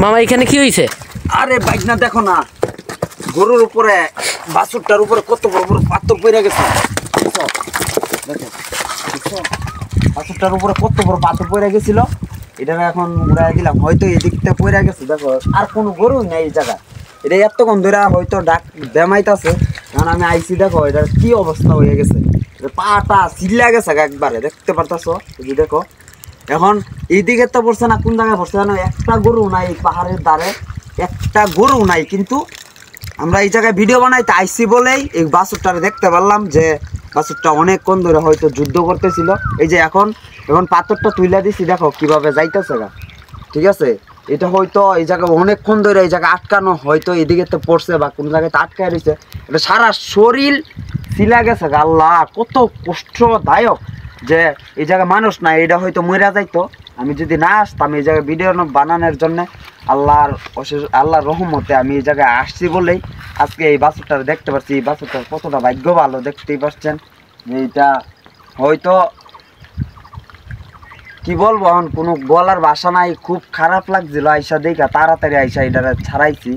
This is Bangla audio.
মামা এখানে কি হয়েছে? আরে বাইক না দেখো না, গরুর উপরে বাছুরটার উপরে কত বড় বড় পাথর পড়ে গেছে। দেখো বাছুরটার উপরে কত বড় পাথর পড়ে গেছিল, এটা এখন উড়াই দিলাম। হয়তো এদিকটা পড়ে গেছে, দেখো আর কোনো গরু নেই এই জায়গায়। এটা এতক্ষণ ধরে হয়তো ডাক বেমাইতেছে, কারণ আমি আইসি। দেখো এটার কি অবস্থা হয়ে গেছে, পাটা চিল্লা গেছে একবারে, দেখতে পারতাছো যদি দেখো। এখন এইদিকে তো পড়ছে না, কোন জায়গায় পড়ছে জানো? একটা গরু নাই পাহাড়ের ধারে, একটা গরু নাই। কিন্তু আমরা এই জায়গায় ভিডিও বানাইতে আইসি বলেই এই বাছুরটা দেখতে পারলাম যে বাছুরটা অনেকক্ষণ ধরে হয়তো যুদ্ধ করতেছিল। এই যে এখন এখন পাথরটা তুইলা দিছি, দেখো কিভাবে যাইতেছে গা। ঠিক আছে, এটা হয়তো এই জায়গায় অনেকক্ষণ ধরে এই জায়গায় আটকানো, হয়তো এদিকে তো পড়ছে বা কোনো জায়গায় আটকায় রয়েছে। এটা সারা শরীর ছিলা গেছে গা। আল্লাহ কত কষ্টদায়ক যে এই জায়গায় মানুষ নাই, এটা হয়তো মরে যাইতো। আমি যদি না আসতাম এই জায়গায় ভিডিও বানানোর জন্য, আল্লাহর রহমতে আমি এই জায়গায় আসছি বলেই আজকে এই বাছুরটা দেখতে পাচ্ছি। এই বাছুরটার কতটা ভাগ্য ভালো, দেখতেই পাচ্ছেন। এইটা হয়তো কি বলবো, এখন কোনো বলার ভাষা নাই। খুব খারাপ লাগছিল আইসা দেখা, তাড়াতাড়ি আইসা এটা ছাড়াইছি।